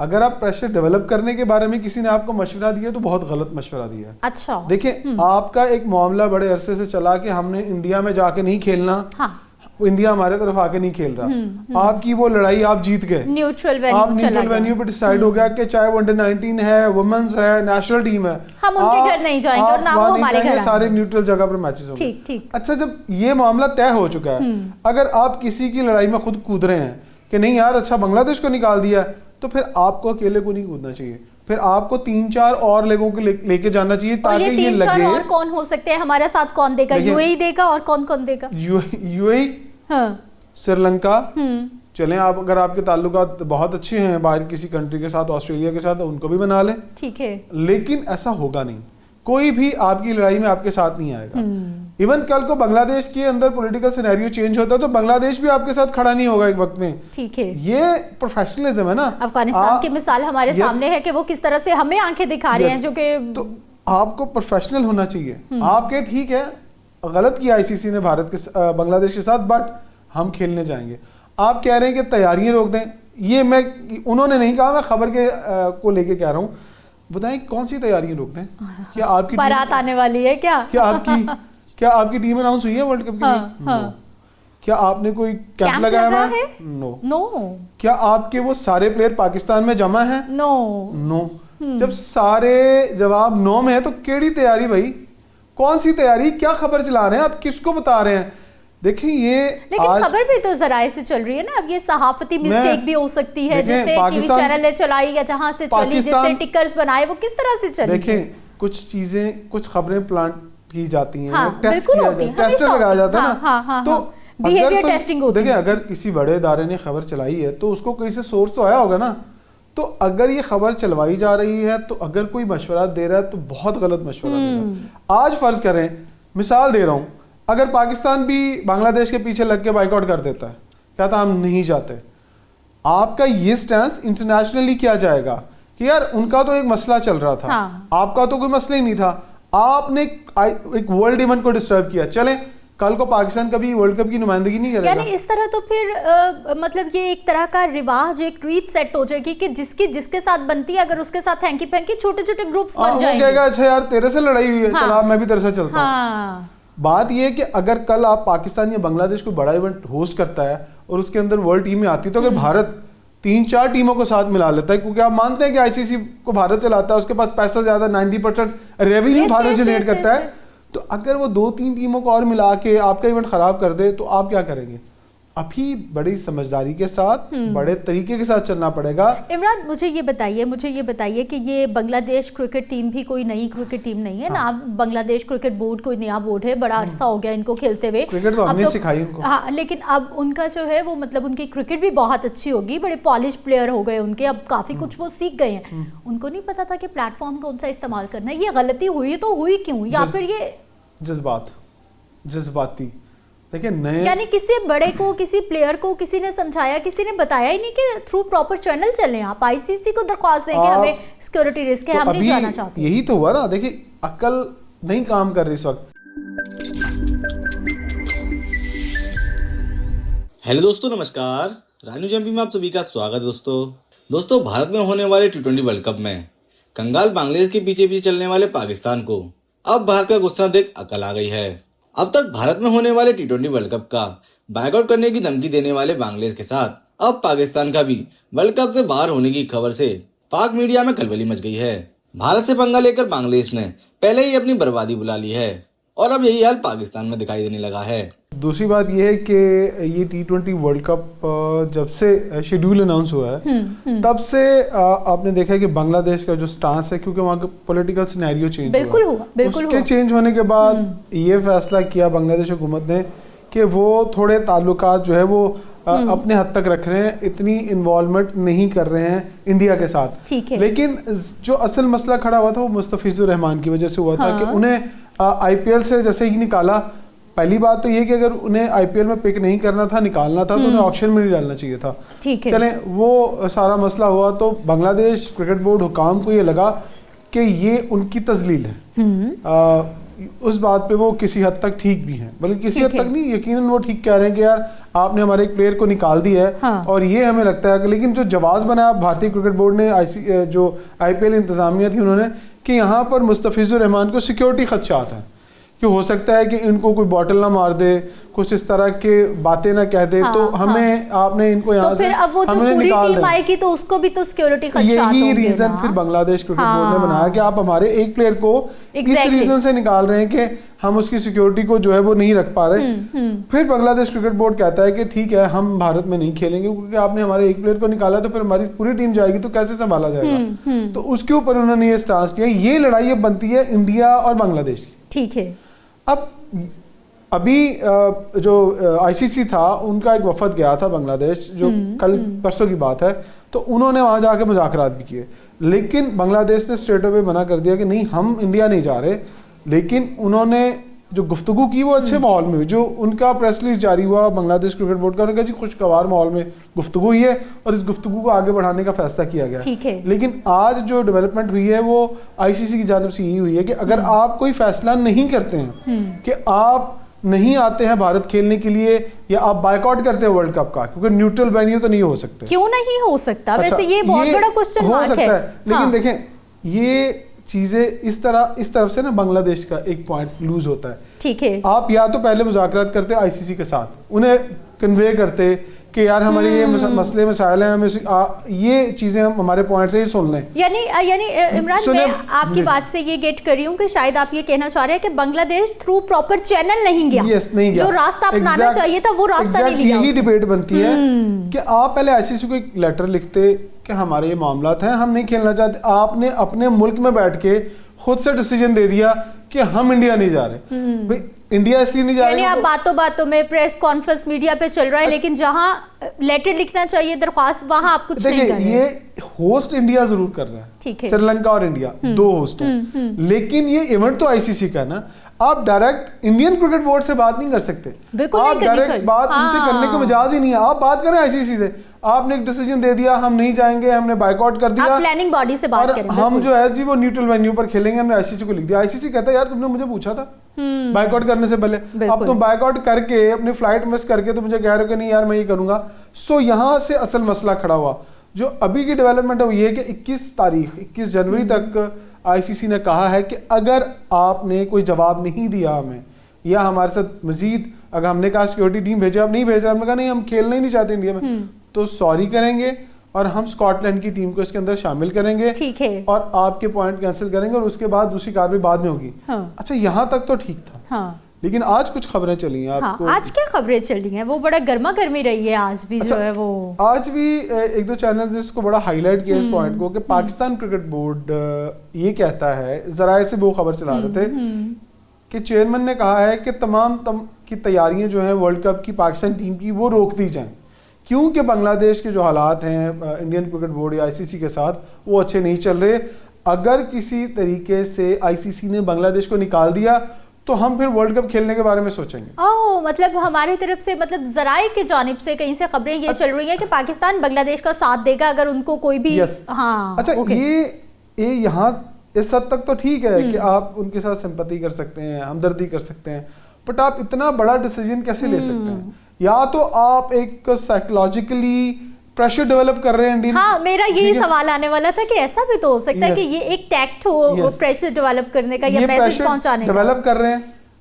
अगर आप pressure develop करने के बारे में किसी ने आपको मशवरा दिया तो बहुत गलत मशवरा दिया है। अच्छा, देखिए आपका एक मामला बड़े अरसे से चला कि हमने इंडिया में जाके नहीं खेलना, हाँ। इंडिया हमारे तरफ आके नहीं खेल रहा। आपकी वो लड़ाई आप जीत गए, न्यूट्रल वेन्यू पे डिसाइड हो गया कि चाहे वो अंडर 19 है, वुमेन्स है, नेशनल टीम है, हम उनके घर नहीं जाएंगे और ना वो हमारे घर, सारे न्यूट्रल जगह पर मैचेस होंगे। ठीक ठीक। अच्छा, जब ये मामला तय हो चुका है, अगर आप किसी की लड़ाई में खुद कूद रहे हैं कि नहीं यार अच्छा बांग्लादेश को निकाल दिया, तो फिर आपको अकेले को नहीं कूदना चाहिए, फिर आपको 3-4 और लोगों को लेके जाना चाहिए ताकि ये 3-4 और कौन हो सकते हैं हमारे साथ, कौन देगा? यूएई देगा और कौन कौन देगा? यूएई, श्रीलंका, चलें आप, अगर आपके ताल्लुकात बहुत अच्छे हैं बाहर किसी कंट्री के साथ, ऑस्ट्रेलिया के साथ, उनको भी बना लें, ठीक है। लेकिन ऐसा होगा नहीं, कोई भी आपकी लड़ाई में आपके साथ नहीं आएगा। इवन कल को बांग्लादेश के अंदर पॉलिटिकल सिनेरियो चेंज होता है तो बांग्लादेश भी आपके साथ खड़ा नहीं होगा एक वक्त में, ठीक है। ये प्रोफेशनलिज्म है ना। अफगानिस्तान की मिसाल हमारे सामने है कि वो किस तरह से हमें आंखें दिखा रहे हैं, जो कि तो आपको प्रोफेशनल होना चाहिए। आपके ठीक है, गलत किया आईसीसी ने भारत के बांग्लादेश के साथ, बट हम खेलने जाएंगे। आप कह रहे हैं कि तैयारियां रोक दें, ये मैं, उन्होंने नहीं कहा, मैं खबर के को लेके कह रहा हूँ। बताएं कौन सी तैयारियां रोक दें? क्या आपकी बारात आने वाली है क्या? क्या आपकी टीम अनाउंस हुई है वर्ल्ड कप के लिए? नो। क्या आपने कोई कैंप लगाया है? नो। क्या आपके वो सारे प्लेयर पाकिस्तान में जमा है? नो। जब सारे जवाब नो में है तो केड़ी तैयारी भाई? कौन सी तैयारी? क्या खबर चला रहे हैं आप? किसको बता रहे हैं? देखिए ये लेकिन खबर भी तो जराए से चल रही है ना। अब ये सहाफती मिस्टेक भी हो सकती है, जिसने टीवी चैनल ने चलाई या जहां से चली, जिसने टिकर्स बनाए, वो किस तरह से चली? देखिए कुछ चीजें, कुछ खबरें प्लांट की जाती हैं, टेस्ट लगाया जाता है ना, तो बिहेवियर टेस्टिंग होती है। देखिए अगर किसी बड़े इदारे ने खबर चलाई है तो उसको कहीं से सोर्स तो आया होगा ना। तो अगर ये खबर चलवाई जा रही है तो अगर कोई मशवरा दे रहा है तो बहुत गलत मशवरा दे रहा है। आज फर्ज करें, मिसाल दे रहा हूं, अगर पाकिस्तान भी बांग्लादेश के पीछे लग के बाइकआउट कर देता है, कहता हम नहीं जाते, आपका ये स्टैंस इंटरनेशनली क्या जाएगा कि यार उनका तो एक मसला चल रहा था, आपका तो कोई मसला ही नहीं था, आपने एक वर्ल्ड इवेंट को डिस्टर्ब किया, चलें कल को पाकिस्तान कभी वर्ल्ड कप की नुमाइंदगी नहीं करेगा। यानी इस तरह तो फिर मतलब ये एक तरह का रिवाज, एक रीत सेट हो जाएगी कि जिसके साथ बनती है, अगर उसके साथ हैंकी पैंकी छोटे छोटे ग्रुप्स बन जाएंगे। अच्छा यार तेरे से लड़ाई हुई है, चला मैं भी तेरे से चलता हूं। बात यह है कि अगर कल आप पाकिस्तान या बांग्लादेश को बड़ा इवेंट होस्ट करता है और उसके अंदर वर्ल्ड टीम में आती है, तो अगर भारत 3-4 टीमों को साथ मिला लेता है, क्योंकि आप मानते हैं कि आईसीसी को भारत चलाता है, उसके पास पैसा ज्यादा, 90% रेवेन्यू भारत जनरेट करता है, तो अगर वो 2-3 टीमों को और मिला के आपका इवेंट खराब कर दे तो आप क्या करेंगे? अभी बड़ी समझदारी के साथ, बड़े तरीके के साथ चलना पड़ेगा। इमरान मुझे ये बताइए कि ये बांग्लादेश क्रिकेट टीम भी कोई नई क्रिकेट टीम नहीं है ना। बांग्लादेश क्रिकेट बोर्ड कोई नया बोर्ड है, बड़ा अरसा हो गया इनको खेलते हुए, क्रिकेट तो हमने सिखाई उनको। हाँ, लेकिन अब उनका जो है वो मतलब उनकी क्रिकेट भी बहुत अच्छी होगी, बड़े पॉलिश प्लेयर हो गए उनके, अब काफी कुछ वो सीख गए हैं। उनको नहीं पता था कि प्लेटफॉर्म कौन सा इस्तेमाल करना है। ये गलती हुई तो हुई क्यों, या फिर ये जज्बाती? देखिए नए, यानी किसी बड़े को, किसी प्लेयर को किसी ने समझाया, किसी ने बताया ही नहीं कि थ्रू प्रॉपर चैनल चलें। आप आईसीसी को दरख्वास्त देंगे हमें सिक्योरिटी रिस्क है, हम नहीं जाना चाहते। यही तो हुआ ना। देखिए अकल नहीं काम कर रही इस वक्त। हेलो दोस्तों, नमस्कार। रानू जम्पी में आप सभी का स्वागत है। दोस्तों भारत में होने वाले T20 वर्ल्ड कप में कंगाल बांग्लादेश के पीछे चलने वाले पाकिस्तान को अब भारत का गुस्सा देख अकल आ गई है। अब तक भारत में होने वाले T20 वर्ल्ड कप का बायकॉट करने की धमकी देने वाले बांग्लादेश के साथ अब पाकिस्तान का भी वर्ल्ड कप से बाहर होने की खबर से पाक मीडिया में खलबली मच गई है। भारत से पंगा लेकर बांग्लादेश ने पहले ही अपनी बर्बादी बुला ली है और अब यही हाल पाकिस्तान में दिखाई देने लगा है। दूसरी बात यह है कि ये T20 वर्ल्ड कप जब से शेड्यूल अनाउंस हुआ है तब से आपने देखा है कि बांग्लादेश का जो स्टांस है, क्योंकि वहाँ का पॉलिटिकल सिनेरियो चेंज हुआ, उसके चेंज होने के बाद ये फैसला किया बांग्लादेश हुकूमत ने कि वो थोड़े ताल्लुकात जो है वो अपने हद तक रख रहे हैं, इतनी इन्वॉल्वमेंट नहीं कर रहे हैं इंडिया के साथ। लेकिन जो असल मसला खड़ा हुआ था वो मुस्तफिजुर रहमान की वजह से हुआ था कि उन्हें आईपीएल से जैसे ही निकाला। पहली बात तो ये कि अगर उन्हें आईपीएल में पिक नहीं करना था, निकालना था, तो उन्हें ऑक्शन में नहीं डालना चाहिए था। चलें वो सारा मसला हुआ तो बांग्लादेश क्रिकेट बोर्ड हुकाम को ये लगा कि ये उनकी तजलील है। उस बात पे वो किसी हद तक ठीक भी हैं, बल्कि किसी हद तक नहीं, यकीनन वो ठीक कह रहे हैं कि यार आपने हमारे एक प्लेयर को निकाल दिया है। हाँ। और ये हमें लगता है कि लेकिन जो जवाब बनाया भारतीय क्रिकेट बोर्ड ने, जो IPL इंतजामिया थी उन्होंने, कि यहाँ पर मुस्तफिजुर रहमान को सिक्योरिटी खदशात हैं कि हो सकता है कि इनको कोई बॉटल ना मार दे, कुछ इस तरह के बातें ना कह दे। हाँ, तो हमें आपने इनको यहाँ तो फिर अब वो जो पूरी टीम आएगी तो उसको भी तो सिक्योरिटी खदशात यही होंगे रीजन ना। फिर बांग्लादेश क्रिकेट बोर्ड ने बनाया कि आप हमारे एक प्लेयर को इस रीजन से निकाल रहे हैं कि हम उसकी सिक्योरिटी को जो है वो नहीं रख पा रहे। फिर बांग्लादेश क्रिकेट बोर्ड कहता है कि ठीक है, हम भारत में नहीं खेलेंगे क्योंकि आपने हमारे एक प्लेयर को निकाला, तो फिर हमारी पूरी टीम जाएगी तो कैसे संभाला जाएगा। तो उसके ऊपर उन्होंने ये स्टांस लिया। ये लड़ाई अब बनती है इंडिया और बांग्लादेश की। ठीक है। अब अभी जो ICC था उनका एक वफद गया था बांग्लादेश, जो कल परसों की बात है, तो उन्होंने वहां जाके मुज़ाकरात भी किए, लेकिन बांग्लादेश ने स्ट्रेट अवे मना कर दिया कि नहीं, हम इंडिया नहीं जा रहे। लेकिन उन्होंने जो गुफ्तगू की वो अच्छे माहौल में हुई। जो उनका प्रेस रिलीज जारी हुआ बांग्लादेश क्रिकेट बोर्ड का, उन्होंने कहा जी खुशगवार माहौल में गुफ्तगू हुई है और इस गुफ्तगू को आगे बढ़ाने का फैसला किया गया। ठीक है। लेकिन आज जो डेवलपमेंट हुई है वो ICC की जानिब से यही हुई है कि अगर आप कोई फैसला नहीं करते हैं कि आप नहीं आते हैं भारत खेलने के लिए, या आप बायकॉट करते हैं वर्ल्ड कप का, क्योंकि न्यूट्रल वेन्यू तो नहीं हो सकते। क्यों नहीं हो सकता? अच्छा, वैसे ये बहुत बड़ा क्वेश्चन मार्क है। लेकिन हाँ। देखें, ये चीजें इस तरफ से ना बांग्लादेश का एक पॉइंट लूज होता है। ठीक है। आप या तो पहले मुज़ाकरात करते ICC के साथ, उन्हें कन्वे करते कि यार हमारे ये मसले मसाइल हैं, हमें ये चीजें हम हमारे पॉइंट से ही सुन लें। यानी इमरान, मैं आपकी बात से ये गेट कर रही हूँ कि शायद आप ये कहना चाह रहे हैं कि बांग्लादेश थ्रू प्रॉपर चैनल नहीं गया। नहीं गया। जो रास्ता अपनाना चाहिए था वो रास्ता नहीं लिया। यही डिबेट बनती है कि आप पहले ICC को एक लेटर लिखते कि हमारे ये मामलात हैं, हम नहीं खेलना चाहते। आपने अपने मुल्क में बैठ के खुद से डिसीजन दे दिया कि हम इंडिया नहीं जा रहे। भाई इंडिया इसलिए नहीं जा रहे, आप बातों बातों में प्रेस कॉन्फ्रेंस मीडिया पे चल रहा है, लेकिन जहां लेटर लिखना चाहिए दरख्वास्त, वहां आप कुछ नहीं कर रहे। ये होस्ट इंडिया जरूर कर रहा है, ठीक है, श्रीलंका और इंडिया दो होस्ट हैं, लेकिन ये इवेंट तो ICC का ना। आप डायरेक्ट इंडियन क्रिकेट बोर्ड से बात नहीं कर सकते, आप डायरेक्ट बात उनसे करने को मिजाज ही नहीं है। आप बात करें ICC से, आपने एक डिसीजन दे दिया हम नहीं जाएंगे, हमने बायकॉट कर दिया, आप प्लानिंग बॉडी से बात करें, हम जो है जी वो न्यूट्रल वेन्यू पर खेलेंगे, हमने ICC को लिख दिया। ICC कहता है यार तुमने मुझे पूछा था बायकॉट करने से पहले, अब तुम बायकॉट करके अपनी फ्लाइट मिस करके तो मुझे कह रहे हो कि नहीं यार मैं ये करूंगा। सो यहाँ से असल मसला खड़ा हुआ। जो अभी की डेवलपमेंट है वो ये कि 21 जनवरी तक ICC ने कहा है कि अगर आपने कोई जवाब नहीं दिया हमें, या हमारे साथ मजीद अगर हमने कहा सिक्योरिटी टीम भेजे, आप नहीं भेज रहे, हमने कहा नहीं हम खेलना ही नहीं चाहते इंडिया में, तो सॉरी करेंगे और हम स्कॉटलैंड की टीम को इसके अंदर शामिल करेंगे, ठीक है, और आपके पॉइंट कैंसिल करेंगे और उसके बाद दूसरी कार्रवाई बाद में होगी। हाँ। अच्छा, यहाँ तक तो ठीक था। हाँ। लेकिन आज कुछ खबरें चली हैं आपको। हाँ, आज क्या खबरें चली हैं? वो बड़ा गर्मा गर्मी रही है आज भी। अच्छा, जो है वो आज भी एक दो चैनल जिसको बड़ा हाईलाइट किया इस पॉइंट को कि पाकिस्तान क्रिकेट बोर्ड ये कहता है, जराए से वो खबर चला रहे थे कि चेयरमैन ने कहा है कि तमाम की तैयारियां जो हैं वर्ल्ड कप की पाकिस्तान टीम की वो रोक दी जाएं, क्योंकि बांग्लादेश के जो हालात हैं इंडियन क्रिकेट बोर्ड या ICC के साथ वो अच्छे नहीं चल रहे। अगर किसी तरीके से ICC ने बांग्लादेश को निकाल दिया तो हम फिर वर्ल्ड कप खेलने के बारे में सोचेंगे। ओह, मतलब हमारी तरफ से, मतलब जराए की जानिब से कहीं से खबरें ये चल रही हैं कि पाकिस्तान बांग्लादेश का साथ देगा अगर उनको कोई भी। हाँ, अच्छा, ये यहाँ इस हद तक तो ठीक है कि आप उनके साथ सिंपैथी कर सकते हैं, हमदर्दी कर सकते हैं, बट आप इतना बड़ा डिसीजन कैसे ले सकते हैं? या तो आप एक साइकोलॉजिकली प्रेशर डेवलप कर रहे हैं इंडियन। हाँ, मेरा यही सवाल आने वाला था कि ऐसा भी तो हो सकता है कि ये एक टैक्ट हो प्रेशर डेवलप करने का या मैसेज पहुंचाने का। डेवलप कर रहे हैं